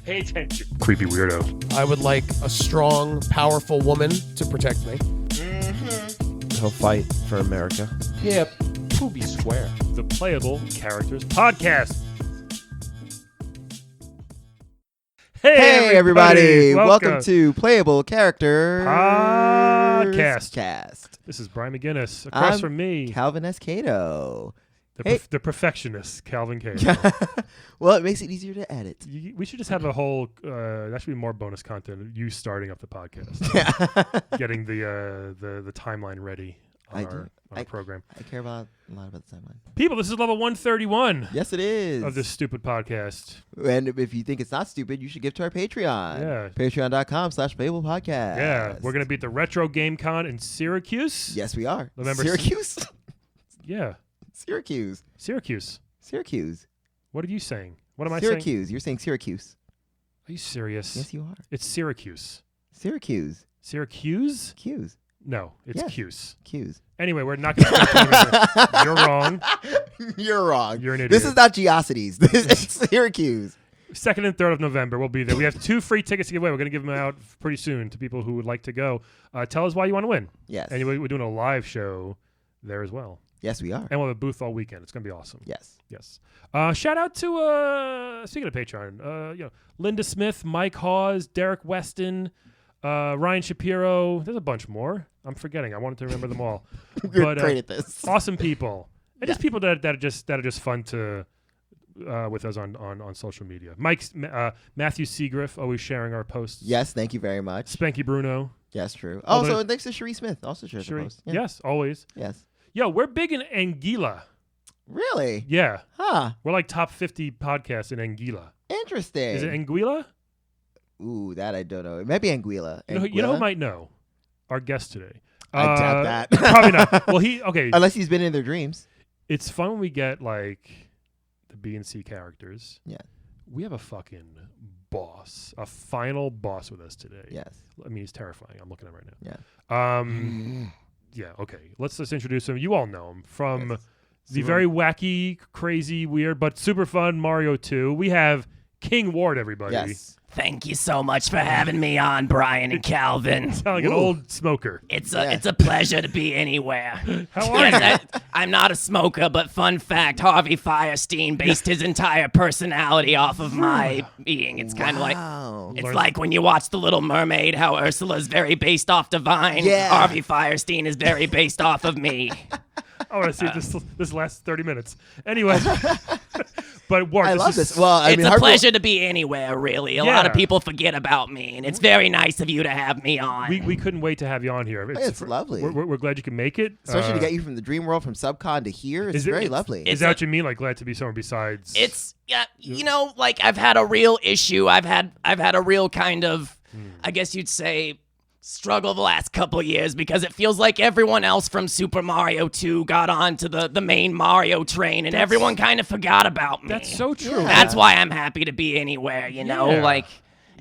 Pay attention, creepy weirdo. I would like a strong, powerful woman to protect me. He'll fight for America. Yeah, Poopy Square. The Playable Characters Podcast. Hey everybody! Welcome to Playable Characters Podcast. This is Brian McGinnis. Across from me, Calvin S. Cato. The perfectionist, Calvin Cato. Well, it makes it easier to edit. We should just have a whole. That should be more bonus content. You starting up the podcast, getting the timeline ready on our program. I care a lot about the timeline. People, this is level 131. Yes, it is. Of this stupid podcast. And if you think it's not stupid, you should give to our Patreon. Yeah. Patreon.com/PlayablePodcast. Yeah. We're going to be at the Retro Game Con in Syracuse. Yes, we are. November Syracuse? Yeah. Syracuse. What are you saying? What am I Syracuse. saying? You're saying Syracuse. Are you serious? Yes, you are. It's Syracuse. Syracuse. Syracuse? Cuse. No, it's Yes. Cuse. Cuse. Anyway, we're not going to. You're wrong. You're wrong. You're an idiot. This is not Geocities. This is Syracuse. 2nd and 3rd of November, we'll be there. We have 2 free tickets to give away. We're going to give them out pretty soon to people who would like to go. Tell us why you want to win. Yes. And we're doing a live show there as well. Yes, we are. And we'll have a booth all weekend. It's going to be awesome. Yes. Yes. Shout out to, speaking of Patreon, Linda Smith, Mike Hawes, Derek Weston, Ryan Shapiro. There's a bunch more. I'm forgetting. I wanted to remember them all. You're great at this. Awesome people. And just people that are just fun to with us on social media. Matthew Seagriff, always sharing our posts. Yes, thank you very much. Spanky Bruno. Yes, true. Also, and thanks to Cherie Smith. Also shares the post. Yeah. Yes, always. Yes. Yo, we're big in Anguilla. Really? Yeah. Huh. We're like top 50 podcasts in Anguilla. Interesting. Is it Anguilla? Ooh, that I don't know. It might be Anguilla. You know who might know? Our guest today. I doubt that. Probably not. Well, okay. Unless he's been in their dreams. It's fun when we get like the B and C characters. Yeah. We have a fucking boss, a final boss with us today. Yes. I mean, he's terrifying. I'm looking at him right now. Yeah. Yeah, okay. Let's just introduce him. You all know him from the Super. very wacky, crazy, weird, but super fun Mario 2. We have King Wart, everybody. Yes. Thank you so much for having me on, Brian and Calvin. Sound like an old smoker. It's a pleasure to be anywhere. How are you? I'm not a smoker, but fun fact, Harvey Fierstein based his entire personality off of my being. It's kind of like it's like when you watch The Little Mermaid, how Ursula's very based off Divine. Yeah. Harvey Fierstein is very based off of me. I want to see this last 30 minutes. Anyway. But Wart, I love this. Well, it's a pleasure to be anywhere, really. A lot of people forget about me, and it's very nice of you to have me on. We couldn't wait to have you on here. It's lovely. We're glad you can make it. Especially to get you from the dream world, from subcon to here. It's very lovely. Is that what you mean? Like glad to be somewhere besides? It's like I've had a real issue. I've had a real kind of, I guess you'd say, struggle the last couple of years because it feels like everyone else from Super Mario 2 got onto the main Mario train and everyone kind of forgot about me. That's so true. Yeah. That's why I'm happy to be anywhere, you know? Like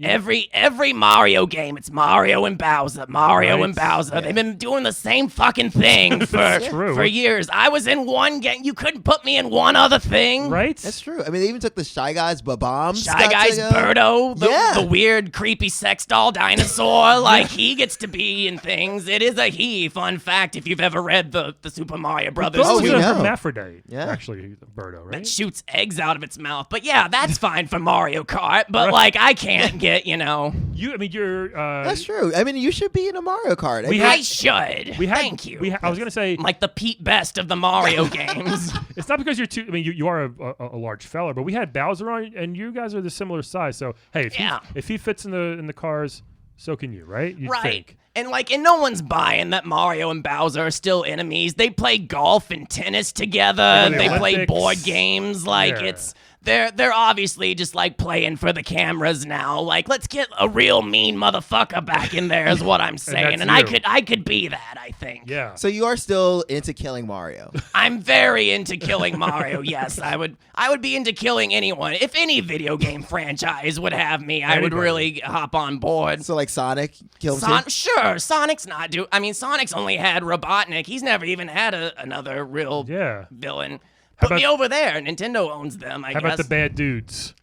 every Mario game, it's Mario and Bowser, and Bowser. They've been doing the same fucking thing for years. I was in one game. You couldn't put me in one other thing. Right? That's true. I mean, they even took the Shy Guys Bob-ombs. Shy Guys Birdo, the weird, creepy sex doll dinosaur. Like, he gets to be in things. It is a he. Fun fact, if you've ever read the Super Mario Brothers. Oh, we know. Hermaphrodite. Yeah. Actually, Birdo, right? That shoots eggs out of its mouth. But yeah, that's fine for Mario Kart. But like, I can't get, You're. That's true. I mean, you should be in a Mario Kart. I should. Thank you. I was gonna say, I'm like the Pete Best of the Mario games. It's not because you're too. I mean, you are a large fella, but we had Bowser on, and you guys are the similar size. So hey, if he fits in the cars, so can you, right? You'd think. And no one's buying that Mario and Bowser are still enemies. They play golf and tennis together. They play board games. Like they're obviously just like playing for the cameras now. Like, let's get a real mean motherfucker back in there is what I'm saying. And I could be that, I think. Yeah. So you are still into killing Mario. I'm very into killing Mario. Yes, I would be into killing anyone. If any video game franchise would have me, I would really hop on board. So like Sonic kills him? Sure, Sonic's not Sonic's only had Robotnik. He's never even had another real villain. Put me over there. Nintendo owns them, I guess. How about the bad dudes?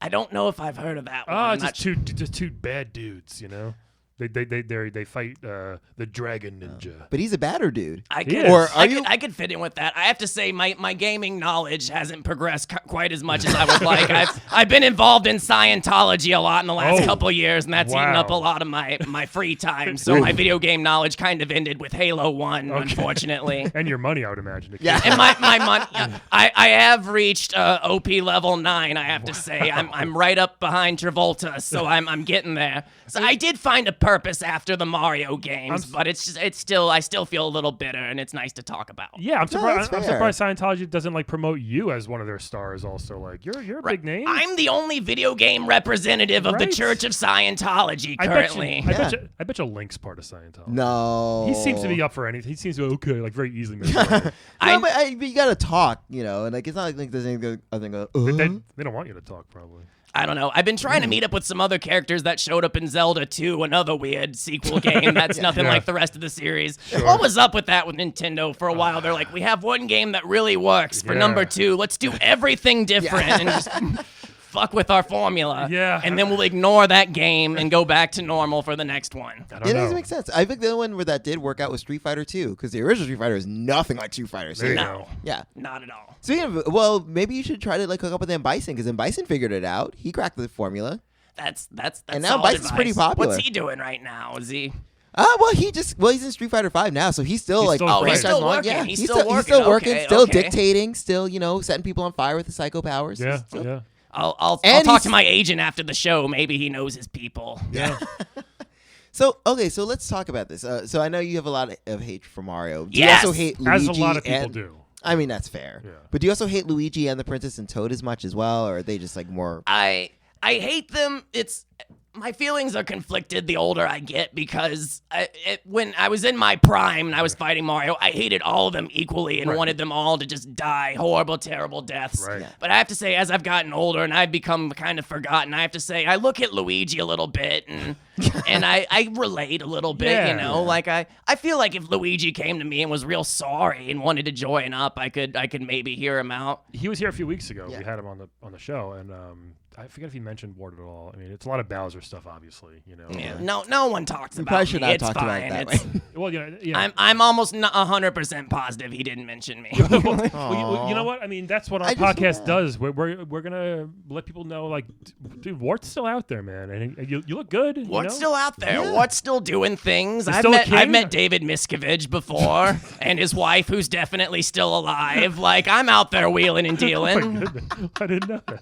I don't know if I've heard of that one. Oh, it's just two bad dudes, you know. They fight the dragon ninja. But he's a badder dude. I could fit in with that. I have to say my gaming knowledge hasn't progressed quite as much as I would like. I've been involved in Scientology a lot in the last couple years, and that's eaten up a lot of my free time. So my video game knowledge kind of ended with Halo 1, unfortunately. And your money, I would imagine. Yeah. And my money. I have reached OP level 9. I have to say I'm right up behind Travolta, so I'm getting there. So I did find a purpose after the Mario games, but I still feel a little bitter, and it's nice to talk about. Yeah, I'm surprised. that's I'm surprised Scientology doesn't like promote you as one of their stars. Also, like you're a big name. I'm the only video game representative of the Church of Scientology currently. I bet you Link's part of Scientology. No. He seems to be up for anything. He seems to be okay, like very easily. But you gotta talk, you know, and like it's not like there's anything. I think they don't want you to talk, probably. I don't know. I've been trying to meet up with some other characters that showed up in Zelda 2, another weird sequel game that's nothing like the rest of the series. Sure. What was up with that with Nintendo for a while? They're like, we have one game that really works for number 2. Let's do everything different and just fuck with our formula. Yeah. And then we'll ignore that game and go back to normal for the next one. It doesn't make sense. I think the only one where that did work out was Street Fighter 2, because the original Street Fighter is nothing like Street Fighter 6. No. Yeah. Not at all. So, maybe you should try to like hook up with M. Bison, because M. Bison figured it out. He cracked the formula. That's and now Bison's pretty popular. What's he doing right now? Is he? He's in Street Fighter 5 now, so he's still He's still working. Yeah, he's still working, okay, still dictating, still setting people on fire with his psycho powers. Yeah, yeah. I'll talk to my agent after the show. Maybe he knows his people. Yeah. So let's talk about this. So I know you have a lot of hate for Mario. Do Yes! you also hate Luigi? As a lot of people do. I mean, that's fair. Yeah. But do you also hate Luigi and the Princess and Toad as much as well, or are they just like more? I hate them. My feelings are conflicted the older I get, because when I was in my prime and I was fighting Mario, I hated all of them equally and wanted them all to just die horrible, terrible deaths. Right. Yeah. But I have to say, as I've gotten older and I've become kind of forgotten, I have to say I look at Luigi a little bit and I relate a little bit, Like I feel like if Luigi came to me and was real sorry and wanted to join up, I could maybe hear him out. He was here a few weeks ago. Yeah. We had him on the show, and I forget if he mentioned Wart at all. I mean, it's a lot of Bowser stuff, obviously. Yeah. No one talks about probably should me. not It's talk fine. about it that way. Well, I'm almost 100% positive he didn't mention me. Well, you know what? I mean, that's what our podcast does. We're gonna let people know, like, dude, Wart's still out there, man, and you look good. Wart's still out there. Yeah. Wart's still doing things. I've met David Miscavige before, and his wife, who's definitely still alive. Like, I'm out there wheeling and dealing. I didn't know that.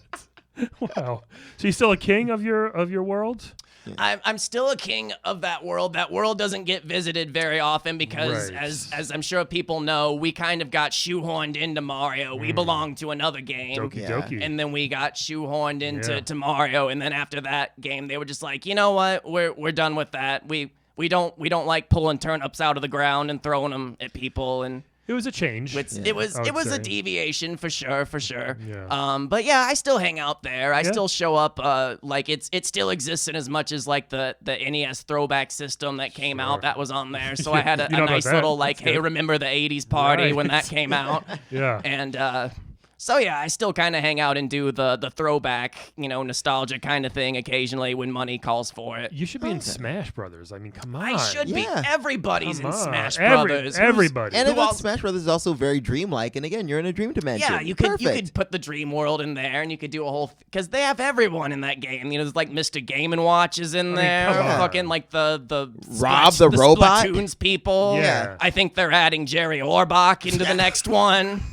Wow. So you're still a king of your world? I'm still a king of that world. That world doesn't get visited very often because, as I'm sure people know, we kind of got shoehorned into Mario. We belong to another game. Doki. And then we got shoehorned into Mario. And then after that game, they were just like, you know what? We're done with that. We don't like pulling turnips out of the ground and throwing them at people. And it was a change. It was a deviation for sure. Yeah. But yeah, I still hang out there. I still show up. Like it still exists in as much as like the NES throwback system that came out that was on there. So I had a nice little like, hey, remember the '80s party when that came out? Yeah. And so yeah, I still kind of hang out and do the throwback, nostalgia kind of thing occasionally when money calls for it. You should be in Smash Brothers. I mean, come on. I should be. Everybody's in Smash Brothers. Everybody. And Smash Brothers is also very dreamlike. And again, you're in a dream dimension. Yeah, you could put the dream world in there, and you could do a whole because they have everyone in that game. There's like Mr. Game & Watch is in there. Fucking like the Rob the robot. Splatoon's people. Yeah. I think they're adding Jerry Orbach into the next one.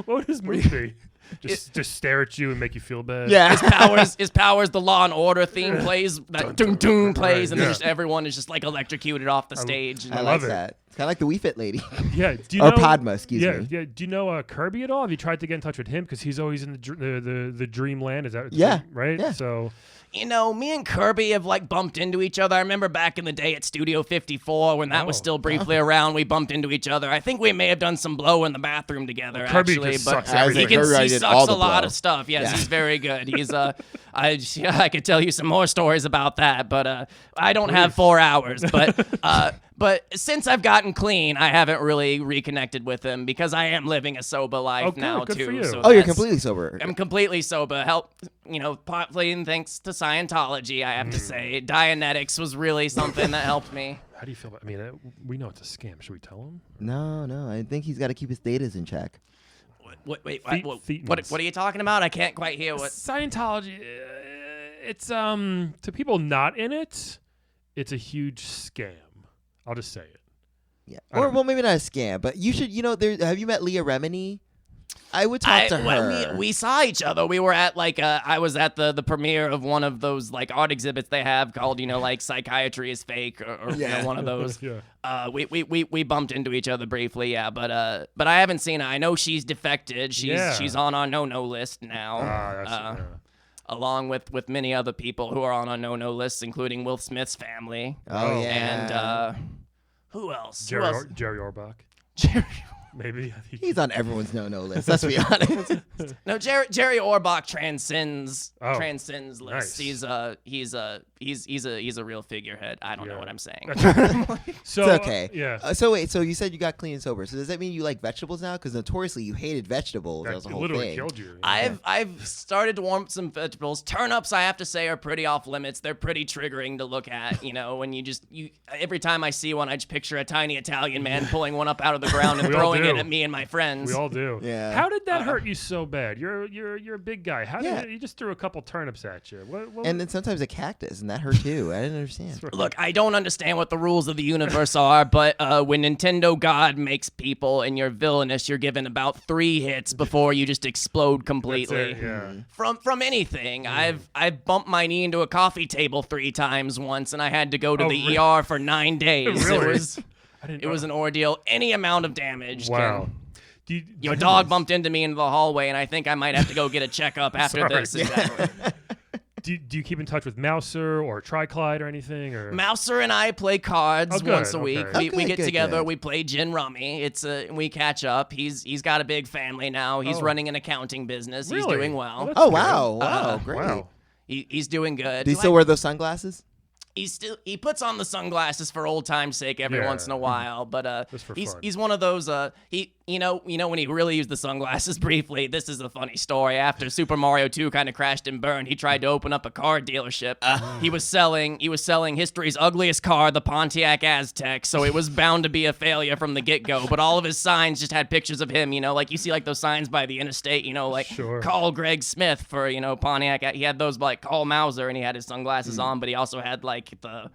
What would his move be? Just stare at you and make you feel bad. Yeah. His powers. The Law and Order theme plays. That doom plays, and then just everyone is just like electrocuted off the stage. I love that. It's kind of like the Wii Fit lady. Yeah. Or Padma, excuse me. Yeah. Do you know Kirby at all? Have you tried to get in touch with him because he's always in the dreamland? Is that right? Yeah. So. Me and Kirby have like bumped into each other. I remember back in the day at Studio 54 when that was still briefly around. We bumped into each other. I think we may have done some blow in the bathroom together. Kirby actually, just but sucks he everything. sucks a lot of stuff. Yes, he's very good. He's I could tell you some more stories about that, but I don't have 4 hours. But But since I've gotten clean, I haven't really reconnected with him because I am living a sober life now good too. for you. So Oh, you're completely sober. I'm completely sober. Partly and thanks to Scientology, I have to say. Dianetics was really something that helped me. How do you feel about? I mean, we know it's a scam. Should we tell him? No. I think he's got to keep his datas in check. What are you talking about? I can't quite hear what. Scientology. It's to people not in it, it's a huge scam. I'll just say it. Yeah. Or well, maybe not a scam, but you should. Have you met Leah Remini? I would talk to her. We saw each other. We were at I was at the premiere of one of those like art exhibits they have called like Psychiatry is Fake or one of those. Yeah. We bumped into each other briefly, but I haven't seen her. I know she's defected. She's on our no list now. Along with many other people who are on our no list, including Will Smith's family. Oh yeah. And who else? Jerry Orbach. Jerry. Maybe he's on everyone's no list. Let's be honest. No, Jerry Orbach transcends lists. Nice. He's a real figurehead. I don't know what I'm saying. So it's okay. Yeah. So wait. So you said you got clean and sober. So does that mean you like vegetables now? Because notoriously you hated vegetables. That was the whole literally thing. killed you. I've started to warm up some vegetables. Turnips, I have to say, are pretty off limits. They're pretty triggering to look at. When you every time I see one, I just picture a tiny Italian man pulling one up out of the ground and throwing it at me and my friends. We all do. Yeah. How did that hurt you so bad? You're a big guy. How did you just threw a couple turnips at you? What and then sometimes a cactus, and that hurt too. I didn't understand. Look, I don't understand what the rules of the universe are, but when Nintendo God makes people and you're villainous, you're given about 3 hits before you just explode completely. That's it, yeah. From anything. I've bumped my knee into a coffee table 3 times once, and I had to go to the ER for 9 days. Really? It was an ordeal. Any amount of damage. Wow. Your dog bumped into me in the hallway, and I think I might have to go get a checkup after this. Exactly. Do you keep in touch with Mouser or Triclyde or anything? Or Mouser and I play cards once a week. Okay. We get together. Good. We play gin rummy. We catch up. He's got a big family now. He's running an accounting business. Really? He's doing well. Oh wow, great. Wow. He's doing good. Do you still wear those sunglasses? He puts on the sunglasses for old time's sake every once in a while, but he's one of those when he really used the sunglasses briefly. This is a funny story. After Super Mario 2 kind of crashed and burned, he tried to open up a car dealership. He was selling history's ugliest car, the Pontiac Aztec, so it was bound to be a failure from the get-go. But all of his signs just had pictures of him, like you see like those signs by the interstate, Sure. call Greg Smith for Pontiac. He had those like call Mauser, and he had his sunglasses on, but he also had like the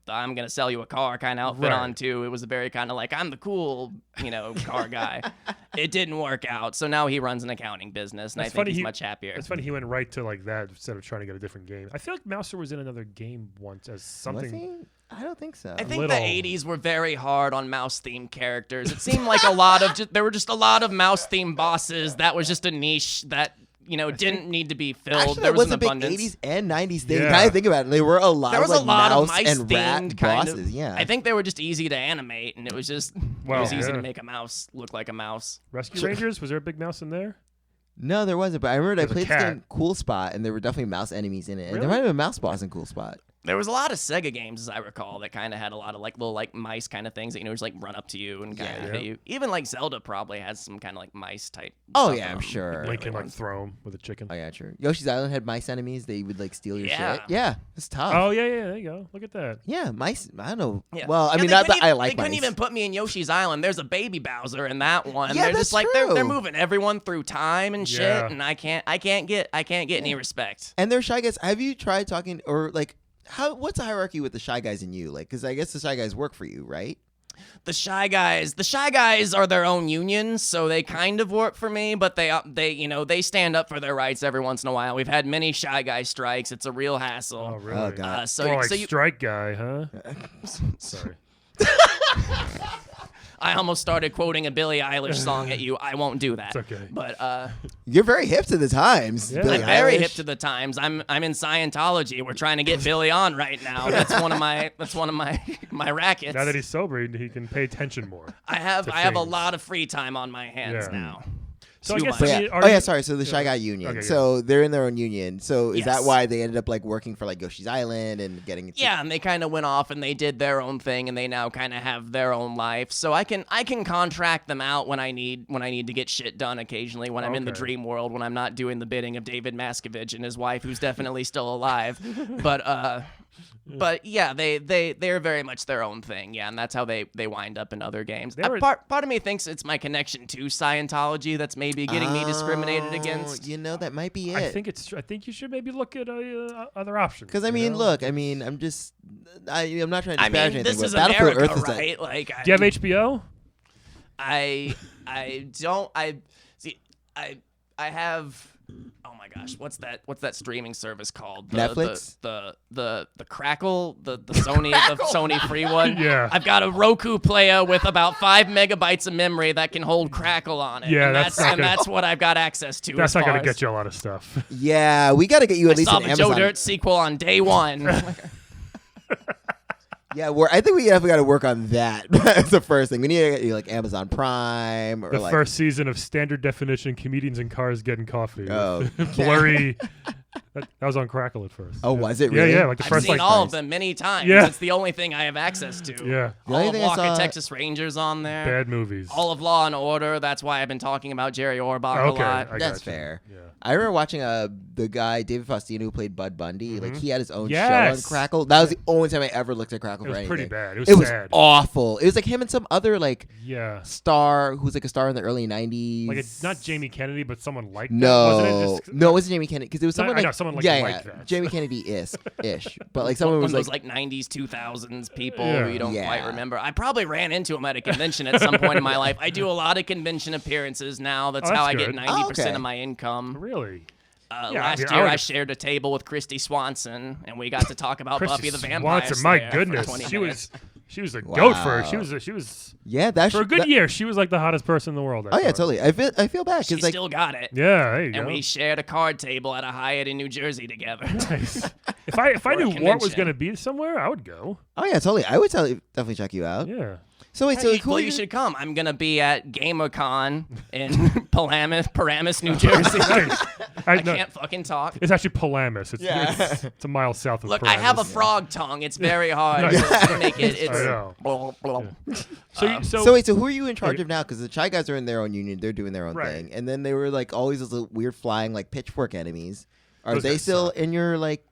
I'm gonna sell you a car kind of outfit on too. It was a very kind of like I'm the cool car guy. It didn't work out, so now he runs an accounting business, and I think he's much happier. It's funny he went right to like that instead of trying to get a different game. I feel like Mouser was in another game once as something. Was he? I don't think so. I think the 80s were very hard on mouse-themed characters. It seemed like there were just a lot of mouse-themed bosses. That was just a niche that didn't need to be filled. Actually, there was an an abundance. big 80s and 90s thing. Yeah. Now I think about it, there were a lot There was of a lot of mouse and rat mice-themed kind bosses. of. Yeah. I think they were just easy to animate, and it was just easy to make a mouse look like a mouse. Rescue Rangers, was there a big mouse in there? No, there wasn't. But I remember I There's a played this cat. game Cool Spot, and there were definitely mouse enemies in it. And Really? there might have been a mouse boss in Cool Spot. There was a lot of Sega games, as I recall, that kind of had a lot of like little like mice kind of things that just like run up to you and kind of hit you. Even like Zelda probably has some kind of like mice type. Oh stuff yeah, I'm on sure. Link can like throw him with a chicken. Oh yeah, true. Yoshi's Island had mice enemies. They would like steal your Yeah. shit. Yeah, it's tough. Oh yeah, there you go. Look at that. Yeah, mice. I don't know. Yeah. Well, I Yeah, mean, they not couldn't that I even- like They mice. couldn't even put me in Yoshi's Island. There's a baby Bowser in that one. Yeah, they're that's just like true. they're moving everyone through time and shit, Yeah. and I can't get any respect. And they're Shy Guys. Have you tried talking or like what's the hierarchy with the Shy Guys and you? Like, because I guess the Shy Guys work for you, right? The Shy Guys are their own union, so they kind of work for me, but they stand up for their rights every once in a while. We've had many Shy Guy strikes. It's a real hassle. Oh really? Oh, God. So More like you Strike Guy, huh? Sorry. I almost started quoting a Billie Eilish song at you. I won't do that. It's okay. But You're very hip to the times. Yeah. Billie I'm very Eilish. hip to the times. I'm in Scientology. We're trying to get Billy on right now. That's one of my rackets. Now that he's sober, he can pay attention more. I have to a things. lot of free time on my hands Yeah. now. So I Too guess much. I mean, Oh yeah, sorry. So the Shy Guy Union. Okay, So they're in their own union. So is that Yes. why they ended up like working for like Yoshi's Island and getting? Yeah, and they kind of went off and they did their own thing, and they now kind of have their own life. So I can contract them out when I need to get shit done occasionally when I'm in the Okay. dream world, when I'm not doing the bidding of David Maskovich and his wife, who's definitely still alive. But yeah, they're very much their own thing. Yeah, and that's how they wind up in other games. Part of me thinks it's my connection to Scientology that's maybe getting me discriminated against. You know, that might be it. I think I think you should maybe look at other options. Because I you mean, know? look, I mean, I'm not trying to I disparage mean, anything, this but is Battlefield America, Earth is right? Like, Do you have HBO? I don't. I have. Oh my gosh, what's that streaming service called? Netflix? The Crackle, the Sony free one. Yeah. I've got a Roku player with about 5 megabytes of memory that can hold Crackle on it. Yeah, and that's not gonna- that's what I've got access to. That's as not far going to as- get you a lot of stuff. Yeah, we got to get you at I least saw an the Amazon. Joe Dirt sequel on day one. Yeah, I think we definitely got to work on that. That's the first thing. We need to get you like Amazon Prime or The like first season of Standard Definition Comedians in Cars Getting Coffee. Oh. Blurry. that was on Crackle at first. Oh, yeah. was it really? Yeah, like the I've first seen like all of them many times. Yeah. It's the only thing I have access to. Yeah. The only All of thing I Walker, saw- Texas Rangers on there. Bad movies. All of Law and Order. That's why I've been talking about Jerry Orbach Okay, a lot. I That's gotcha. fair. Yeah. I remember watching the guy David Faustino who played Bud Bundy. Like he had his own show on Yes. Crackle. That was the only time I ever looked at Crackle It for was anything. pretty bad. It was It was sad. awful. It was like him and some other like Yeah. star who's like a star in the early '90s. Like it's not Jamie Kennedy, but someone like that. No, Wasn't it? Just, no, it wasn't Jamie Kennedy because it was No, someone I like know, someone like yeah, that. Jamie Kennedy ish, but like someone One was of those like, like 90s, 2000s people Yeah. who you don't Yeah. quite remember. I probably ran into him at a convention at some point in my life. I do a lot of convention appearances now. That's Oh, how that's I get good. 90% okay. of my income. Really? Yeah, Last I year, would- I shared a table with Christy Swanson, and we got to talk about Christy Buffy the Vampire Swanson, Slayer my for goodness. 20 She minutes. was a goat for her. Wow. She was yeah, that for a should, good that- year. She was like the hottest person in the world. Oh yeah, totally. I feel bad She because like still got it. Yeah, there you And go. we shared a card table at a Hyatt in New Jersey together. Nice. If I For a knew Wart was convention. going to be somewhere, I would go. oh yeah, totally. I would definitely check you out. Yeah. So wait, so Hey, who well, are you should come. I'm gonna be at GamerCon in Paramus, New Jersey. Nice. I no, can't fucking talk. It's actually Paramus. It's, Yeah. it's a mile south of Look, Paramus. I have a frog tongue. It's very hard Nice. to make it. It's I know. blah, blah. So wait, so who are you in charge of now? Because the Shy Guys are in their own union, they're doing their own Right. thing, and then they were like always those little weird flying like pitchfork enemies. Are Those they guys still suck. in your like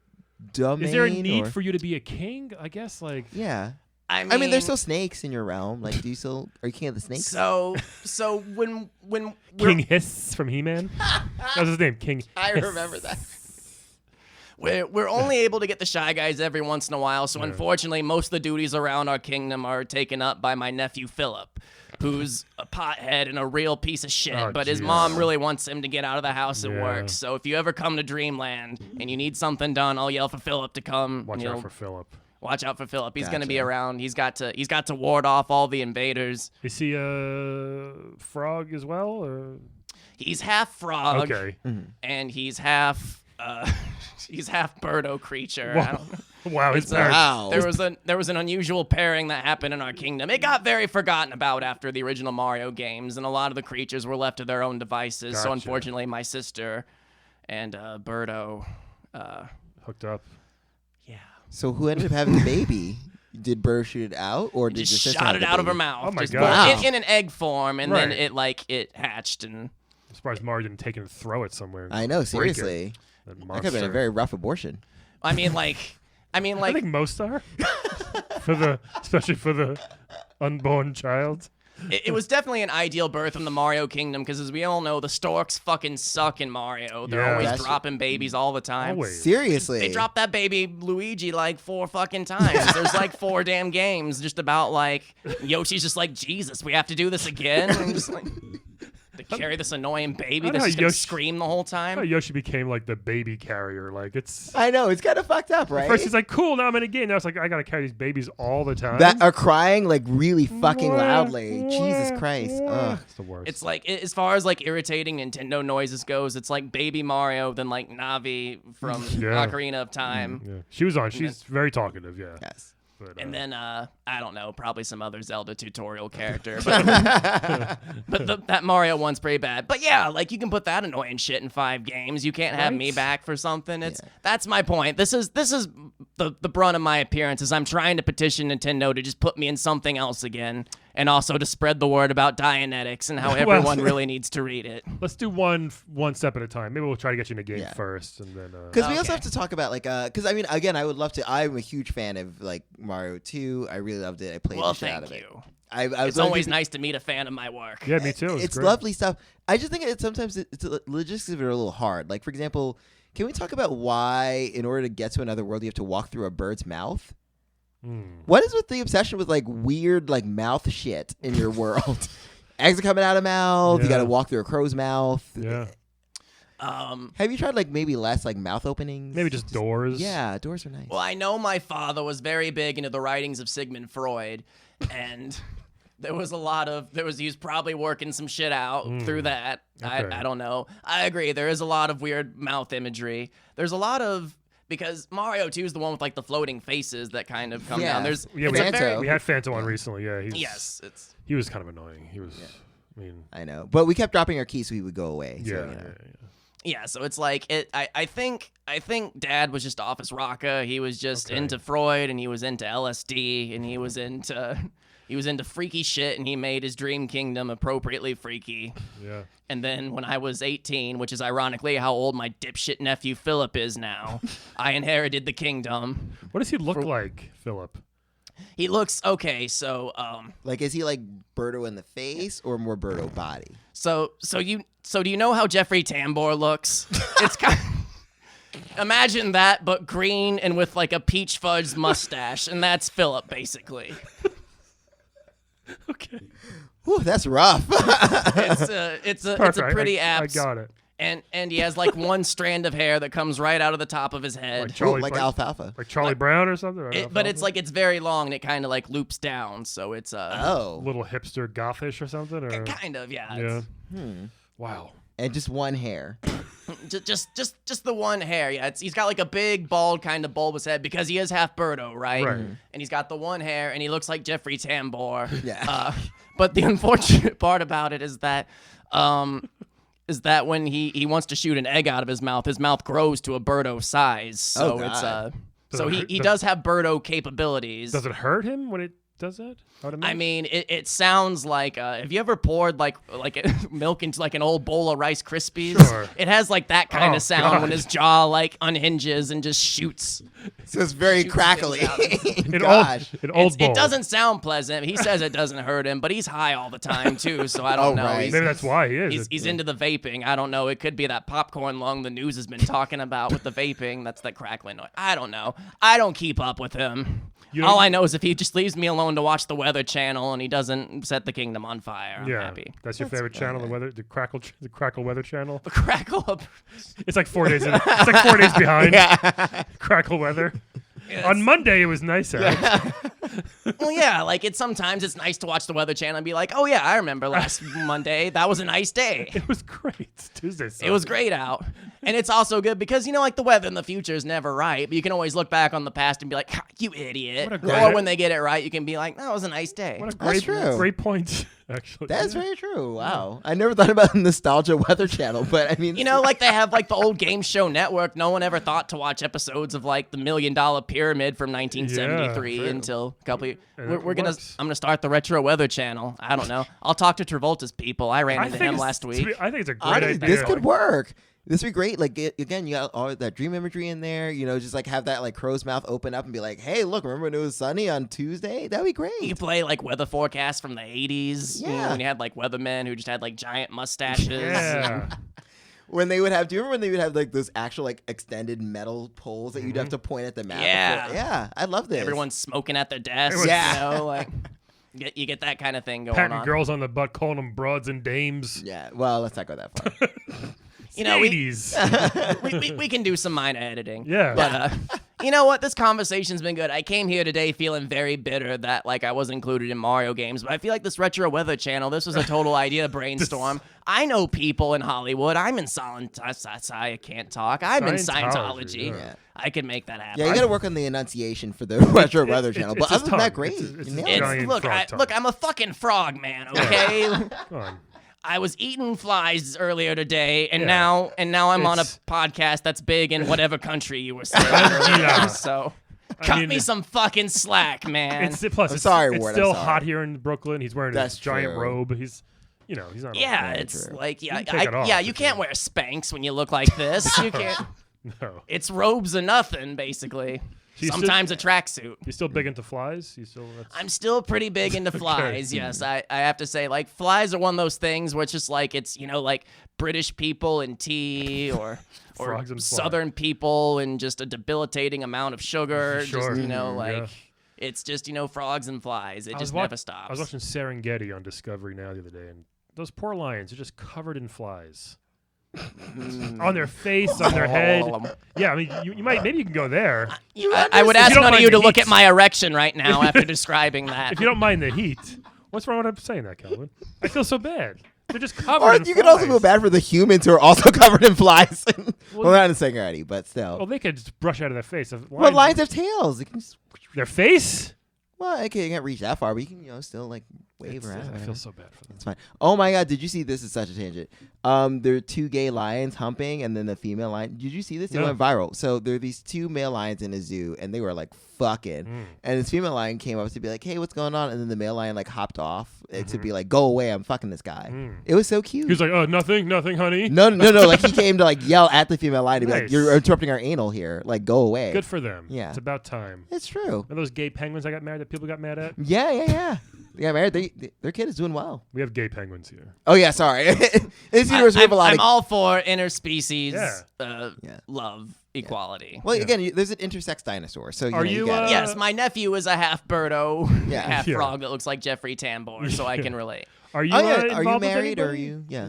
domain? Is there a need or- for you to be a king? I guess like Yeah, I I mean, there's still snakes in your realm. Like, do you still are you king of the snakes? so when we're, King Hiss from He-Man. That was his name, King. I Hiss. remember that. we're only able to get the Shy Guys every once in a while. So unfortunately, most of the duties around our kingdom are taken up by my nephew Philip, who's a pothead and a real piece of shit. Oh, but his jeez. mom really wants him to get out of the house at Yeah. work. So if you ever come to Dreamland and you need something done, I'll yell for Philip to come. Watch and out you'll- for Philip. Watch out for Philip. He's going to be Gotcha. around. He's got to ward off all the invaders. Is he a frog as well? Or? He's half frog Okay. and he's half birdo creature. I don't know. Wow, his It's, parents. Wow. There was an unusual pairing that happened in our kingdom. It got very forgotten about after the original Mario games, and a lot of the creatures were left to their own devices. So Gotcha. unfortunately, my sister and Birdo, Hooked up. yeah, So who ended up having the baby? Did Burr shoot it out, or did your just sister shot have it the out of her baby? mouth. Oh my Just God. Wow. in an egg form, and then Right. it hatched and. I'm surprised Mario didn't take it and throw it somewhere. I know, Break it. seriously. That That could have been a monster. very rough abortion. I mean, like. I think most are. Especially for the unborn child. It was definitely an ideal birth in the Mario Kingdom because, as we all know, the storks fucking suck in Mario. They're Yeah. always That's- dropping babies all the time. Always. Seriously. They dropped that baby Luigi like 4 fucking times. There's like 4 damn games just about like Yoshi's just like, Jesus, we have to do this again. And just like to carry this annoying baby I know that's how just gonna Yoshi- scream the whole time. Oh, Yoshi became like the baby carrier. Like it's. I know, it's kind of fucked up, right? First he's like, cool, now I'm in a game. Now it's like, I gotta carry these babies all the time. that are crying like really fucking Wah, loudly. wah, Jesus Christ. wah. Ugh. It's the worst. It's like as far as like irritating Nintendo noises goes, it's like Baby Mario than like Navi from Yeah. Ocarina of Time. Yeah. She was on. She's very talkative. Yeah. Yes. But, And then I don't know, probably some other Zelda tutorial character, but that Mario one's pretty bad. But yeah, like you can put that annoying shit in 5 games. You can't have me back for something. That's my point. This is the brunt of my appearance is I'm trying to petition Nintendo to just put me in something else again, and also to spread the word about Dianetics and how everyone really needs to read it. Let's do one step at a time. Maybe we'll try to get you in a game first, and then because we also have to talk about like because I mean again I would love to. I'm a huge fan of like Mario 2. I really loved it. I played the shit out of it. It's always nice to meet a fan of my work. Yeah, me too. It's lovely stuff. I just think sometimes logistics are a little hard. Like for example, can we talk about why in order to get to another world you have to walk through a bird's mouth? What is with the obsession with like weird like mouth shit in your world? Eggs are coming out of mouth. You got to walk through a crow's mouth. Yeah. Have you tried like maybe less like mouth openings? Maybe just doors. Yeah, doors are nice. Well, I know my father was very big into the writings of Sigmund Freud, and he was probably working some shit out through that. Okay. I don't know. I agree. There is a lot of weird mouth imagery. There's a lot of. Because Mario 2 is the one with like the floating faces that kind of come down. We had Phanto on recently. Yeah, he was kind of annoying. He was. I know, but we kept dropping our keys so he would go away. Yeah, so it's like I think Dad was just off his rocker. He was just into Freud, and he was into LSD, and he was into freaky shit, and he made his dream kingdom appropriately freaky. Yeah. And then when I was 18, which is ironically how old my dipshit nephew Philip is now, I inherited the kingdom. What does he look like, Philip? He looks okay. So, like, is he like Birdo in the face or more Birdo body? So do you know how Jeffrey Tambor looks? It's kind. Imagine that, but green and with like a peach fudge mustache, and that's Philip basically. Okay. Whew, that's rough. It's a pretty I apps. got it. And he has like one strand of hair that comes right out of the top of his head. Like alfalfa. Like Charlie Brown or something? But it's like it's very long and it kind of like loops down, so it's a little hipster gothish or something? Or? Kind of, yeah. Wow. And just one hair. just the one hair. Yeah, he's got like a big, bald, kind of bulbous head because he is half Birdo, right? And he's got the one hair, and he looks like Jeffrey Tambor. Yeah. But the unfortunate part about it is that when he wants to shoot an egg out of his mouth grows to a Birdo size. So he does have Birdo capabilities. Does it hurt him when it does that? I mean, it sounds like have you ever poured like milk into like an old bowl of Rice Krispies? Sure. It has like that kind of sound when his jaw like unhinges and just shoots. So it's very crackly. It doesn't sound pleasant. He says it doesn't hurt him, but he's high all the time too, so I don't know. Right. Maybe that's why he is. He's into the vaping. I don't know. It could be that popcorn lung the news has been talking about with the vaping. That's the crackling noise. I don't know. I don't keep up with him. All I know is if he just leaves me alone to watch the Weather Channel and he doesn't set the kingdom on fire, I'm happy. That's your favorite channel, the Crackle Weather Channel. The Crackle. It's like 4 days. It's like 4 days behind. Crackle Weather. On Monday it was nice out. Well, yeah, like sometimes it's nice to watch the Weather Channel and be like, oh yeah, I remember last Monday. That was a nice day. It was great. Tuesday. It was great out. And it's also good because, like the weather in the future is never right, but you can always look back on the past and be like, you idiot. Or when they get it right, you can be like, that was a nice day. What a great point, actually. That's very true. Wow. I never thought about nostalgia Weather Channel, but I mean. Like they have like the old Game Show Network. No one ever thought to watch episodes of like the $1 Million Pyramid from 1973 until a couple years. I'm going to start the Retro Weather Channel. I don't know. I'll talk to Travolta's people. I ran into him last week. I think it's a great idea. This could work. This would be great. Like, again, you got all that dream imagery in there. Just like have that like crow's mouth open up and be like, hey, look, remember when it was sunny on Tuesday? That'd be great. You play like weather forecasts from the 80s. Yeah. When you had like weathermen who just had like giant mustaches. Yeah. When they would have, do you remember when they would have like those actual like extended metal poles that you'd have to point at the map? Yeah. Yeah. I love this. Everyone's smoking at their desks. Yeah. Like you get that kind of thing going Patting on. girls on the butt, calling them broads and dames. Yeah. Well, let's not go that far. We can do some minor editing. Yeah. But You know what? This conversation's been good. I came here today feeling very bitter that like I wasn't included in Mario games, but I feel like this Retro Weather channel, this was a total idea to brainstorm. I know people in Hollywood. I'm in I can't talk. I'm in Scientology. Yeah. I can make that happen. Yeah, you got to work on the enunciation for the Retro Weather channel. But other than that, great. It's You nailed a it. giant Look, frog tongue. look, I'm a fucking frog, man. Okay. Come on. I was eating flies earlier today, and Yeah. now I'm on a It's- podcast that's big in whatever country you were saying. Yeah. So I cut mean, me some fucking slack, man. It's plus. I'm It's, sorry, it's Ward, I'm still sorry. hot here in Brooklyn. He's wearing That's his giant true. robe. He's not. Yeah, Very it's true. like You can take it off yeah, if you you can't want. wear Spanx when you look like this. You can't. No. It's robes or nothing, basically. So you Sometimes a tracksuit. You still big into flies? You still? I'm still pretty big into flies. Yes, I have to say, like, flies are one of those things where it's just like it's like British people and tea or Frogs and flies. Southern people and just a debilitating amount of sugar. Sure. Just Yeah. like it's just frogs and flies. It just never stops. I was watching Serengeti on Discovery Now the other day, and those poor lions are just covered in flies. On their face, on their head. Yeah, I mean, you might maybe you can go there I would ask don't none of mind you to the look heat. at my erection right now after describing that. if you don't mind the heat. What's wrong with saying that, Calvin? I feel so bad. They're just covered. Or in you can also flies. feel bad for the humans who are also covered in flies. well, not in Serengeti, but still. Well, they could just brush out of their face. Well, lions have tails. They can just, Their face? well, okay, you can't reach that far, but you can, still like wave around. I feel so bad for them. It's fine. Oh my God, did you see this? Is such a tangent. There are two gay lions humping, and then the female lion. Did you see this? It No. went viral. So there are these two male lions in a zoo, and they were like fucking. And this female lion came up to be like, "Hey, what's going on?" And then the male lion like hopped off to be like, "Go away, I'm fucking this guy." It was so cute. He was like, "Oh, nothing, honey." No. Like he came to like yell at the female lion to be like, Nice. "You're interrupting our anal here. Like, go away." Good for them. Yeah. It's about time. It's true. Are those gay penguins that got married that people got mad at? Yeah. They got married. Their kid is doing well. We have gay penguins here. Oh yeah, sorry. This universe we have a lot I'm of. all for interspecies Yeah. love, equality. Well, again, there's an intersex dinosaur, so Are you you, get it. Yes, my nephew is a half birdo, Yeah. half Yeah. frog that looks like Jeffrey Tambor, so I can relate. Are you? Oh, yeah. Are you involved with married, or are anybody? you- yeah.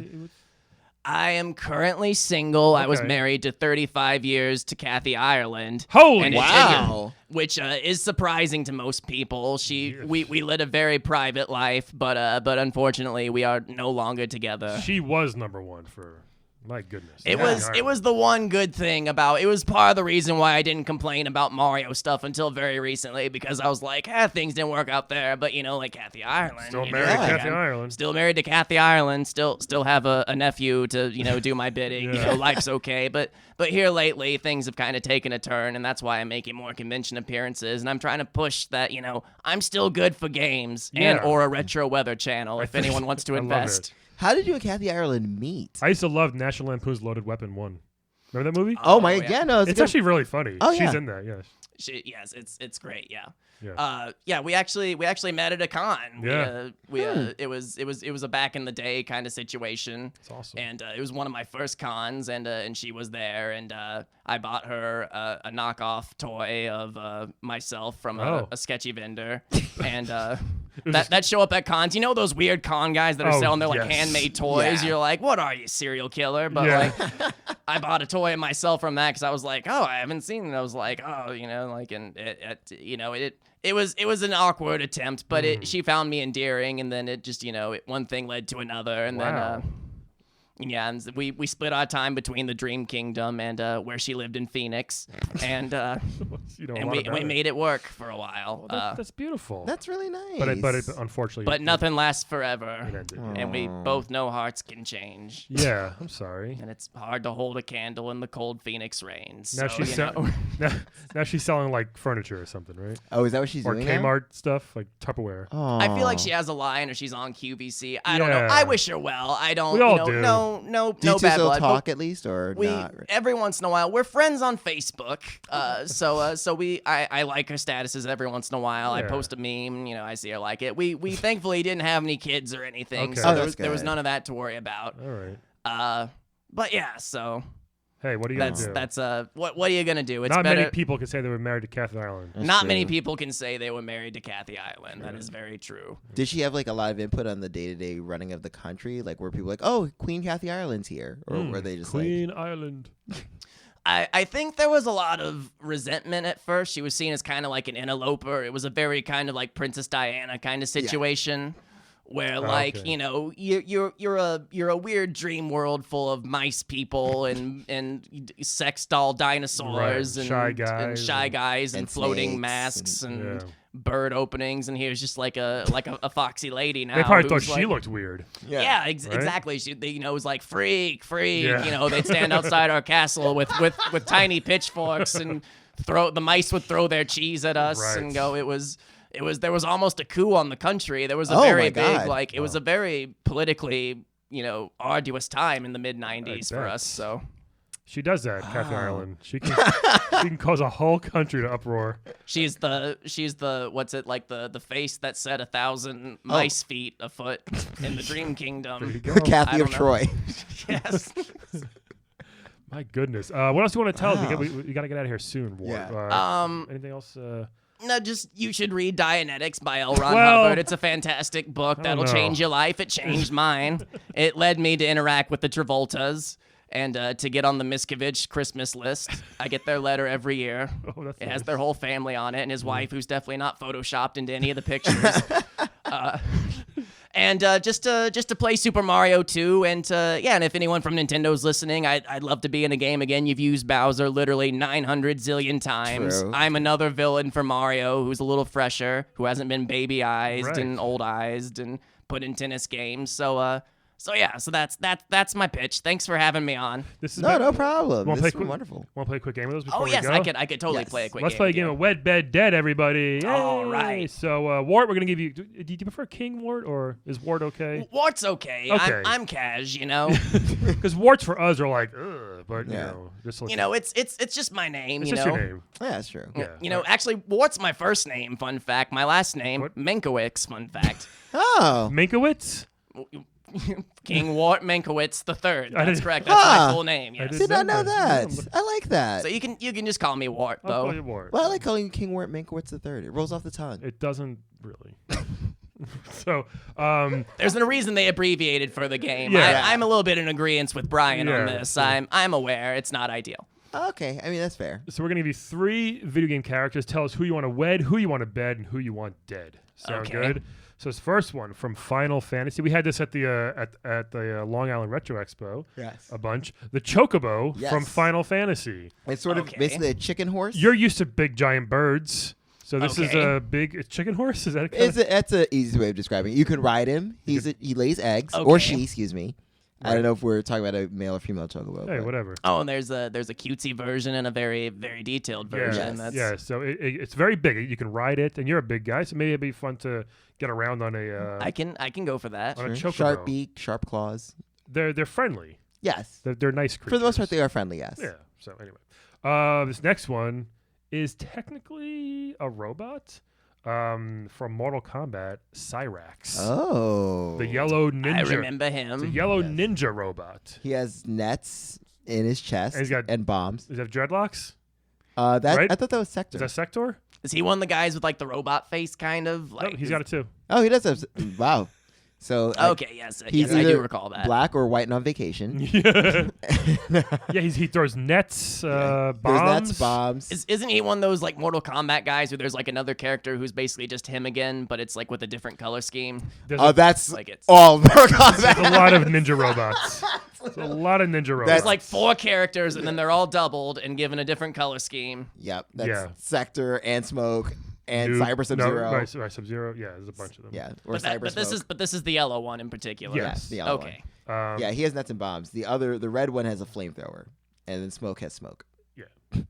I am currently single. I was Okay. married to 35 years to Kathy Ireland. Holy And wow. which is surprising to most people. We led a very private life, but unfortunately we are no longer together. She was number one for. My goodness. It Yeah. was the one good thing about it was part of the reason why I didn't complain about Mario stuff until very recently, because I was like, things didn't work out there, but like Kathy Ireland. Still you married know, to like, Kathy I'm Ireland. Still married to Kathy Ireland. Still have a nephew to do my bidding. Yeah. Life's okay. But here lately things have kind of taken a turn, and that's why I'm making more convention appearances, and I'm trying to push that I'm still good for games and Yeah. or a retro weather channel if anyone wants to I love invest. it. How did you and Kathy Ireland meet? I used to love National Lampoon's Loaded Weapon 1. Remember that movie? Oh my, yeah. yeah, no, It's actually really funny. Oh, She's yeah. in there, yes. Yes, it's great. Yeah. Yeah. We actually met at a con. Yeah. It was a back in the day kind of situation. It's awesome. And it was one of my first cons, and she was there, and I bought her a knockoff toy of myself from a sketchy vendor, and that show up at cons. You know those weird con guys that are Oh, selling their like yes. handmade toys. Yeah. You're like, what are you, serial killer? But Yeah. like, I bought a toy myself from that because I was like, oh, I haven't seen it. I was like, oh, and it was an awkward attempt, but she found me endearing, and then it just one thing led to another, and Wow. and we split our time between the Dream Kingdom and where she lived in Phoenix, and You know, a and lot we about it. made it work for a while. That's beautiful. That's really nice. but it, unfortunately. but nothing lasts forever, It ended. and we both know hearts can change. Yeah, I'm sorry. And it's hard to hold a candle in the cold Phoenix rains. Now so, she's now she's selling like furniture or something, right? Oh, is that what she's Or doing Kmart stuff, like Tupperware. now? I feel like she has a line, or she's on QVC. I don't know. Yeah. I wish her well. I don't. We all do. No Do you two bad still blood. but talk at least, or We not? every once in a while we're friends on Facebook. So I like her statuses every once in a while. I Yeah. post a meme. I see her like it. We thankfully didn't have any kids or anything, Okay. so Oh, there that's was good. none of that to worry about. All right. But yeah, so Hey, what are you gonna do? that's what are you gonna do? It's Not better. many people can say they were married to Kathy Ireland. Not many true. people can say they were married to Kathy Ireland. That is very true. Did she have like a lot of input on the day-to-day running of the country? Like, were people like, "Oh, Queen Kathy Ireland's here," or were they just like, Queen Ireland? I think there was a lot of resentment at first. She was seen as kind of like an interloper. It was a very kind of like Princess Diana kind of situation. Where like you know you're a weird dream world full of mice people and sex doll dinosaurs and shy guys and floating masks and bird openings, and he was just like a foxy lady now. They probably thought she looked weird. Yeah, exactly. She it was like freak. Yeah. You know, they'd stand outside our castle with tiny pitchforks and the mice would throw their cheese at us and go. There was almost a coup on the country. There was a very big, like, it was a very politically, you know, arduous time in the mid-90s for us. So she does that, Catherine Ireland. She can cause a whole country to uproar. She's the what's it like the face that set 1,000 mice feet a foot in the Dream Kingdom. Kathy of Troy. Yes. My goodness. What else do you want to tell us? We got to get out of here soon, Wart. Yeah. Anything else? No, just you should read Dianetics by L. Ron Hubbard. It's a fantastic book that'll change your life. It changed mine. It led me to interact with the Travoltas and to get on the Miscavige Christmas list. I get their letter every year. It has their whole family on it and his wife, who's definitely not photoshopped into any of the pictures. And just to play Super Mario 2, and and if anyone from Nintendo's listening, I'd love to be in a game again. You've used Bowser literally 900 zillion times. True. I'm another villain for Mario who's a little fresher, who hasn't been baby-eyed and old-eyed and put in tennis games. So that's my pitch. Thanks for having me on. No problem. This is wonderful. Want to play a quick game with us before we go? I could totally play a quick game. Let's play a game of Wed, Bed, Dead, everybody. All Yay. right. So, Wart, we're going to give you... Do you prefer King Wart, or is Wart okay? Wart's okay. I'm cash, you know? Because Warts for us are like, ugh, but, you know... You know, it's just my name, it's you just know? your name. Yeah, that's true. Yeah. You know, actually, Wart's my first name, fun fact. My last name, Minkowicz, fun fact. Oh. Minkowitz? King Wart Minkowitz III. That's correct. That's my full name. Yes. Did not know that. I like that. So you can just call me Wart, though. I'll call you Wart. Well, I like calling you King Wart Minkowitz III. It rolls off the tongue. It doesn't really. So, there's a reason they abbreviated for the game. Yeah. I'm a little bit in agreement with Brian on this. I'm aware it's not ideal. Okay, I mean, that's fair. So we're going to give you 3 video game characters. Tell us who you want to wed, who you want to bed, and who you want dead. Sound good? So this first one from Final Fantasy. We had this at the Long Island Retro Expo. Yes. A bunch. The Chocobo from Final Fantasy. It's sort of basically a chicken horse. You're used to big giant birds. So this is a big chicken horse? Is that that's an easy way of describing it. You can ride him. He lays eggs. Or she, excuse me. Right. I don't know if we're talking about a male or female chocobo. Hey, whatever. Oh, and there's a cutesy version and a very, very detailed version. So it's very big. You can ride it, and you're a big guy, so maybe it'd be fun to get around on a... I can go for that. On a chocobo. Sharp beak, sharp claws. They're friendly. Yes. They're nice creatures. For the most part, they are friendly, yes. Yeah. So anyway. This next one is technically a robot. From Mortal Kombat, Cyrax. Oh. The yellow ninja. I remember him. It's a yellow ninja robot. He has nets in his chest and bombs. Does he have dreadlocks? Right? I thought that was Sector. Is that Sector? Is he one of the guys with like the robot face kind of? No, he's got it too. Oh, he does have... Wow. So okay, yes, I do recall that. Black or white and on vacation. Yeah, he throws nets, bombs. There's nets, bombs. Isn't he one of those like Mortal Kombat guys where there's like another character who's basically just him again, but it's like with a different color scheme? That's like all Mortal Kombat. There's a lot of ninja robots. There's a lot of ninja robots. There's like 4 characters, and then they're all doubled and given a different color scheme. Yep, that's Sector and Smoke. And Cyber Sub-Zero. Right, Sub-Zero. Yeah, there's a bunch of them. Yeah, but this is the yellow one in particular. Yes, the yellow one. Yeah, he has nets and bombs. The red one has a flamethrower, and then Smoke has smoke. Yeah,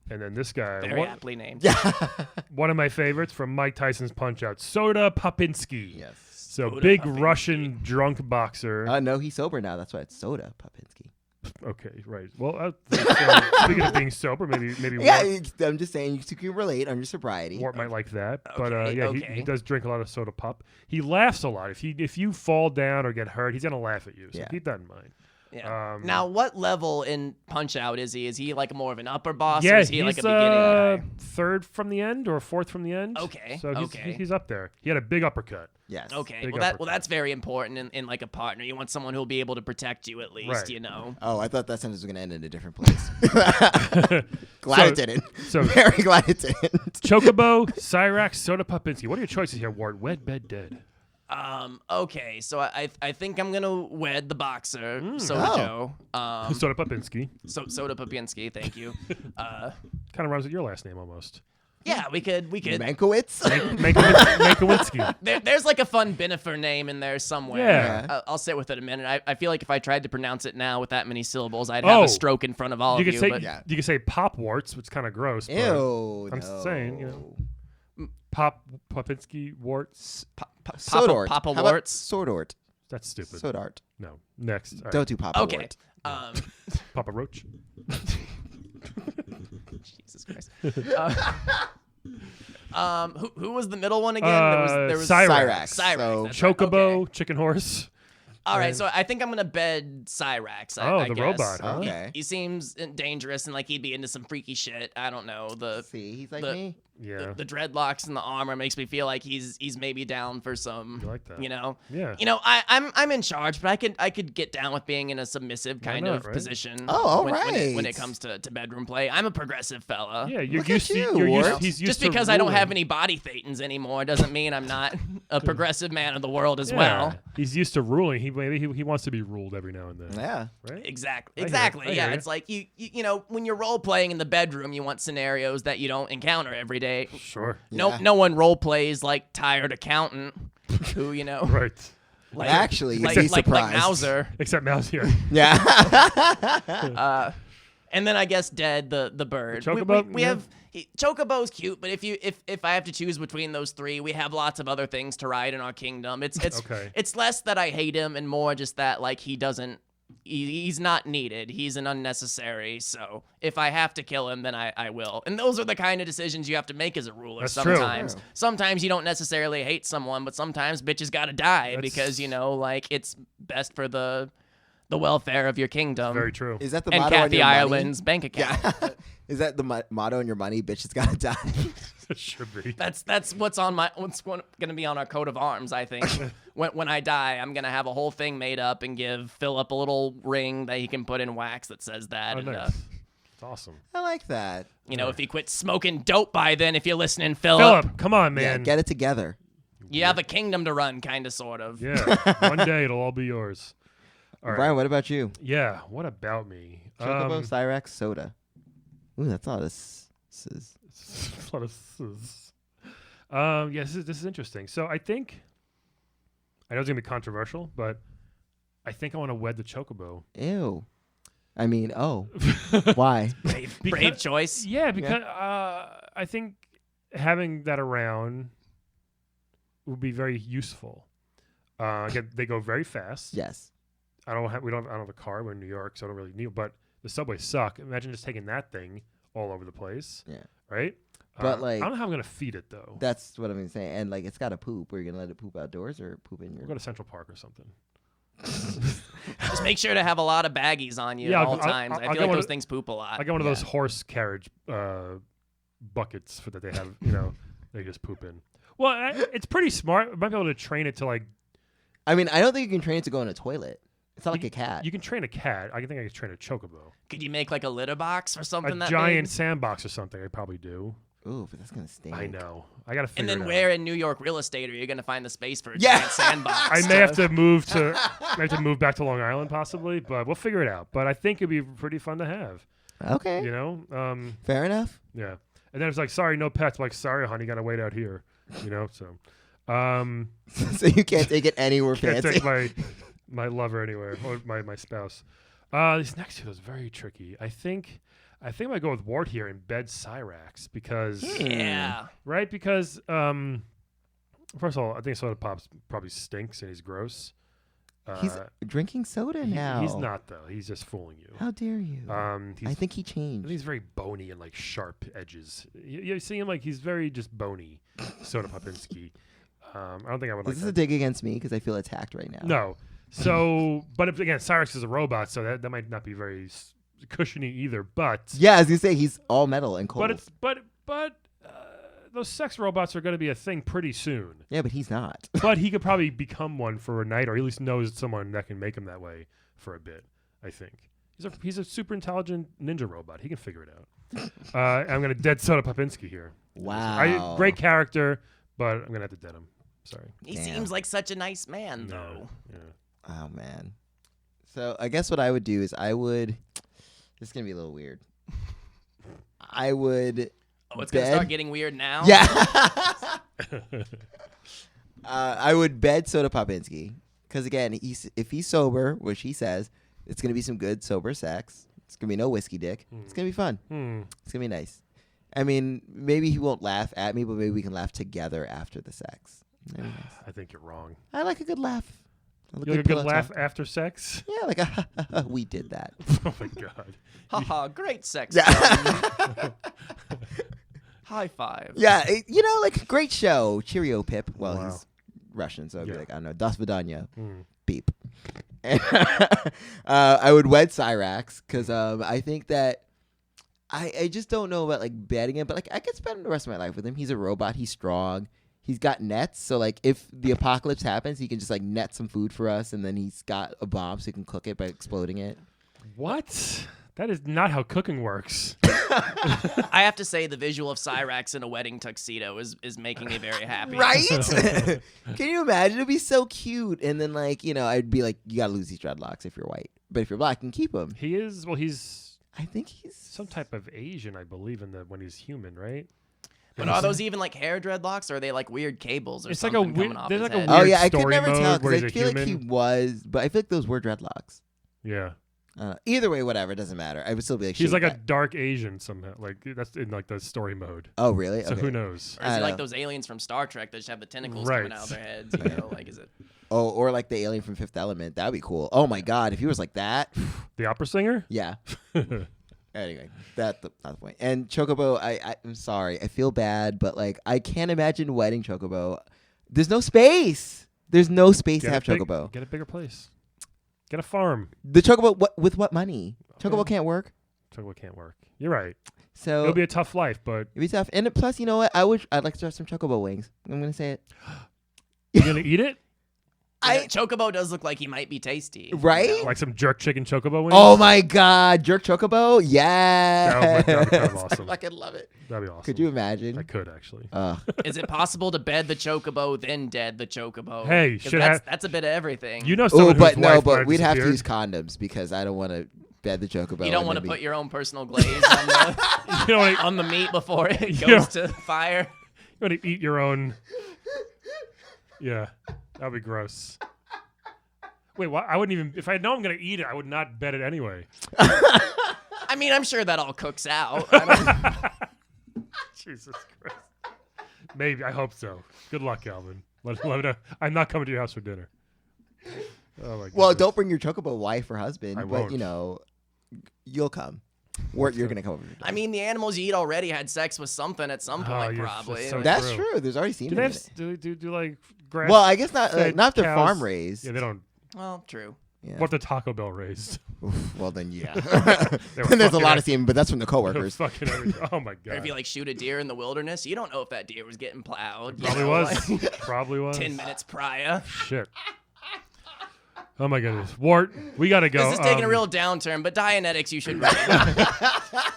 and then this guy, very aptly named. Yeah, one of my favorites from Mike Tyson's Punch-Out, Soda Popinski. Yes, so big Russian drunk boxer. No, he's sober now. That's why it's Soda Popinski. Okay, right. Well, speaking of being sober, maybe. Yeah, I'm just saying you can relate on your sobriety. Wart might like that, but he does drink a lot of soda pop. He laughs a lot. If you fall down or get hurt, he's gonna laugh at you. So keep that in mind. Yeah. Now, what level in Punch-Out is he? Is he like more of an upper boss, Yeah, or is he like a beginning guy? third from the end or fourth from the end. Okay. So he's up there. He had a big uppercut. Yes. Okay. Big Well, uppercut. that's very important in like a partner. You want someone who'll be able to protect you at least. Right. You know. Oh, I thought that sentence was going to end in a different place. Glad it didn't. So Very glad it didn't. Chocobo, Cyrax, Soda Popinski. What are your choices here, Wart? Wed, bed, dead. Okay. So I think I'm gonna wed the boxer, Soda Oh. Joe. Soda Popinski. Soda Popinski. Thank you. Kind of rhymes with your last name almost. Yeah, we could. Mankowitz? Mankiewicz. There's like a fun Benifer name in there somewhere. Yeah. I'll sit with it a minute. I feel like if I tried to pronounce it now with that many syllables, I'd have a stroke in front of all You of could you. say but you could say Pop Warts, which is kind of gross. but Ew. I'm no. saying, Pop Popinski Warts. Sodort. Papa How about Warts. Sordort. That's stupid. Sodart. No. Next. All right. Don't do Papa Okay. Wart. Papa Roach. Jesus Christ. Who was the middle one again? There was Cyrax. Cyrax. Cyrax. So- that's right. Chocobo, Okay. Chicken Horse. All right, so I think I'm gonna bed Cyrax. I the guess. robot, huh? Okay. He seems dangerous and like he'd be into some freaky shit. I don't know. See, he's like the- me. Yeah. The dreadlocks and the armor makes me feel like he's maybe down for some. You like that. Yeah. Yeah. I'm in charge, but I could get down with being in a submissive kind not, of right? position. Oh, all when it right. comes to bedroom play, I'm a progressive fella. Yeah, you're Look at used to. you, You're used. Wart. He's used Just to because I don't have ruling. any body thetans anymore doesn't mean I'm not a progressive man of the world as Yeah. well. He's used to ruling. He wants to be ruled every now and then. Yeah. Right. Exactly. I hear Exactly. you. I Yeah. hear you. It's like you know when you're role playing in the bedroom, you want scenarios that you don't encounter every day. Sure. Yeah. No one role plays like tired accountant who Right. like Actually, you'd like, be like surprised. Mauser. Except Mouse here. Yeah. And then I guess dead the bird. Chocobo, We yeah. have Chocobo's cute, but if I have to choose between those three, we have lots of other things to ride in our kingdom. It's Okay. it's less that I hate him and more just that like he's not needed. He's an unnecessary. So if I have to kill him, then I will. And those are the kind of decisions you have to make as a ruler. That's true. Sometimes, sometimes you don't necessarily hate someone, but sometimes bitches gotta die because like it's best for the welfare of your kingdom. Very true. Is that the And motto on Kathy your Ireland's bank account. money? Is that the motto on your money? Bitch, it's gotta die. It should be. That's what's gonna be on our coat of arms. I think when I die, I'm gonna have a whole thing made up and give Philip a little ring that he can put in wax that says that. Oh, and, nice. It's awesome. I like that. if he quits smoking dope by then, if you're listening, Philip, Philip, come on, Yeah, man. get it together. you have a kingdom to run, kind of, sort of. Yeah. One day it'll all be yours. All right. Brian, what about you? Yeah. What about me? Chocobo, Cyrax, Soda. Ooh, that's a lot of s***s. A lot of s's. Yeah, this is interesting. So I know it's gonna be controversial, but I think I want to wed the Chocobo. Ew. I mean, why? Brave choice. Yeah, because I think having that around would be very useful. Again, they go very fast. Yes. I don't have a car. We're in New York, so I don't really need. But the subways suck. Imagine just taking that thing all over the place. Yeah. Right. But, like, I don't know how I'm gonna feed it though. That's what I'm saying. And like, it's got to poop. Are you gonna let it poop outdoors or poop in your? We'll go to Central Park or something. Just make sure to have a lot of baggies on you Yeah, at all I'll- times. I'll I get feel like one those of- things poop a lot. I got one of Yeah. those horse carriage buckets that they have. They just poop in. Well, it's pretty smart. I might be able to train it to like. I mean, I don't think you can train it to go in a toilet. It's not like a cat. You can train a cat. I think I can train a chocobo. Could you make like a litter box or something A that giant big? sandbox or something. I probably do. Ooh, but that's gonna stink. I know. I gotta figure And then it where out. in New York real estate are you going to find the space for a Yeah. giant sandbox? I may have to move to. I have to move back to Long Island possibly, but we'll figure it out. But I think it'd be pretty fun to have. Okay. Fair enough. Yeah. And then it's like, sorry, no pets. I'm like, sorry, honey, gotta wait out here. So. So you can't take it anywhere Can't fancy. take my lover anywhere or my spouse. These next two is very tricky. I think I might go with Wart here and bed Cyrax because Yeah. right because first of all I think Soda Pop's probably stinks and he's gross. He's drinking soda now. He's not though. He's just fooling you. How dare you? I think he I changed. think he's very bony and like sharp edges. You see him like he's very just bony. Soda Popinski. I don't think I would like Is this that. a dig against me because I feel attacked right now? No, So, but again, Cyrax is a robot, so that might not be very cushiony either. But Yeah, I was gonna say he's all metal and cold. but those sex robots are going to be a thing pretty soon. Yeah, but he's not. But he could probably become one for a night, or at least knows someone that can make him that way for a bit. I think he's a super intelligent ninja robot. He can figure it out. I'm going to dead Soda Popinski here. Wow. Great character, but I'm going to have to dead him. Sorry. He seems like such a nice man, though. Yeah. Oh man. So I guess what I would do is This is gonna be a little weird. I would. Oh, it's gonna start getting weird now. Yeah. I would bed Soda Popinski because again, if he's sober, which he says, it's gonna be some good sober sex. It's gonna be no whiskey dick. It's gonna be fun. It's gonna be nice. I mean, maybe he won't laugh at me, but maybe we can laugh together after the sex. Nice. I think you're wrong. I like a good laugh. You like a good laugh after sex? Yeah, like we did that. Oh my god. Haha, great sex. High five. Yeah, like great show. Cheerio, Pip. Well, Wow. he's Russian, so I'd be like, I don't know, Das Vidanya. Mm. Beep. And I would wed Cyrax because I think that I just don't know about like betting him, but like I could spend the rest of my life with him. He's a robot. He's strong. He's got nets, so like if the apocalypse happens, he can just like net some food for us, and then he's got a bomb so he can cook it by exploding it. What? That is not how cooking works. I have to say the visual of Cyrax in a wedding tuxedo is making me very happy. Right? Can you imagine? It'd be so cute. And then like, I'd be like, you gotta lose these dreadlocks if you're white. But if you're black, you can keep them. He's I think he's some type of Asian, I believe, when he's human, right? But are those even like hair dreadlocks, or are they like weird cables or something coming off his head? weird Oh yeah, I could story never tell mode where because I he's a feel like he human. was, but I feel like those were dreadlocks. Yeah. Either way, whatever, it doesn't matter. I would still be like, He's like a that. dark Asian somehow. Like that's in like the story mode. Oh really? So Okay. who knows? Or is I he like know. those aliens from Star Trek that just have the tentacles Right. coming out of their heads? You know, like is it? Oh, or like the alien from Fifth Element. That'd be cool. Oh my god, if he was like that, The opera singer? yeah. Anyway, that's not the point. And Chocobo, I'm sorry, I feel bad, but like I can't imagine wedding Chocobo. There's no space. There's no space to have Chocobo. Get a bigger place. Get a farm. The Chocobo, with what money? Okay. Chocobo can't work. Chocobo can't work. You're right. So It'll be a tough life, but it'd be tough. And plus, you know what? I'd like to have some Chocobo wings. I'm gonna say it. you're gonna eat it? Chocobo does look like he might be tasty. Right? Like some jerk chicken chocobo wings? Oh my god, jerk Chocobo? Yeah. That would be kind of awesome. I fucking love it. That'd be awesome. Could you imagine? I could actually. Is it possible to bed the Chocobo then dead the Chocobo? Hey, 'Cause should that's a bit of everything. You know Oh, someone but whose no, wife but we'd have to disappeared? use condoms because I don't want to bed the Chocobo. You don't and want to then put your own personal glaze on the You know, on the meat before it You goes to fire. You want to eat your own. Yeah, that'd be gross. Wait, what? I wouldn't even. If I know I'm gonna eat it, I would not bet it anyway. I mean, I'm sure that all cooks out. I mean, Jesus Christ. Maybe. I hope so. Good luck, Calvin. Let me know. I'm not coming to your house for dinner. Oh my god. Well, don't bring your Chocobo wife or husband, I but won't. you'll come. Or you're gonna come over. I mean, the animals you eat already had sex with something at some point, you're probably. so That's true. true. There's already seen Do they it. have do like grass? Well, I guess not. fed Not if they're cows? farm raised. Yeah, they don't. Well, true. Yeah. What if the Taco Bell raised? Oof, well, then yeah. They were and there's a fucking lot it. of semen, but that's from the They were coworkers. fucking everything. Oh my Or god. if you like shoot a deer in the wilderness, you don't know if that deer was getting plowed. you Probably know, was. like, Probably was. 10 minutes prior. Shit. Oh my goodness, Wart, we gotta go. This is taking a real downturn, but Dianetics, you should read.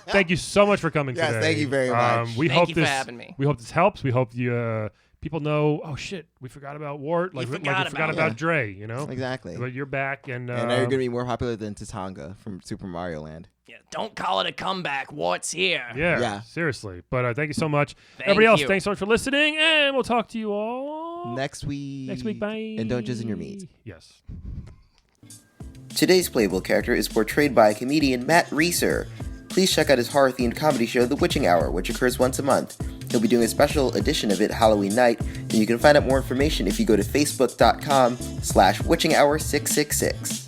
Thank you so much for coming Yes, today. thank you very much. We Thank hope you for this, having me. We hope this helps. We hope you people know. Oh shit, we forgot about Wart. Like we forgot about about him. Dre. You know. Exactly. But you're back, and And now you're gonna be more popular than Tatanga from Super Mario Land. Yeah, don't call it a comeback. Wart's here. yeah, seriously. But thank you so much, Thank everybody else. you. Thanks so much for listening, and we'll talk to you all Next week. next week. Bye. And don't jizz in your meat. Yes. Today's playable character is portrayed by comedian Matt Reiser. Please check out his horror-themed comedy show, The Witching Hour, which occurs once a month. He'll be doing a special edition of it Halloween night, and you can find out more information if you go to facebook.com/witchinghour666.